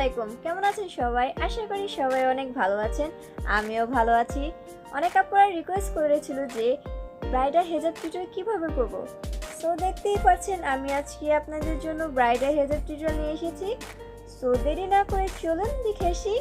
আলাইকুম, কেমন আছেন সবাই? আশা করি সবাই অনেক ভালো আছেন। আমিও ভালো আছি। অনেক আপুরা রিকোয়েস্ট করেছিল যে ব্রাইডাল হিজাব টিউটোরিয়াল কিভাবে করব। সো দেখতেই পাচ্ছেন আমি আজকে আপনাদের জন্য ব্রাইডাল হিজাব টিউটোরিয়াল নিয়ে এসেছি। সো দেরি না করে চলুন দেখে আসি।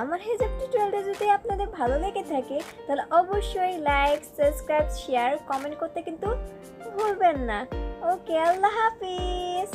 আমার হিজাব টিউটোরিয়ালটা যদি আপনাদের ভালো লেগে থাকে তাহলে অবশ্যই লাইক, সাবস্ক্রাইব, শেয়ার, কমেন্ট করতে কিন্তু ভুলবেন না। ওকে, আল্লাহ হাফিজ।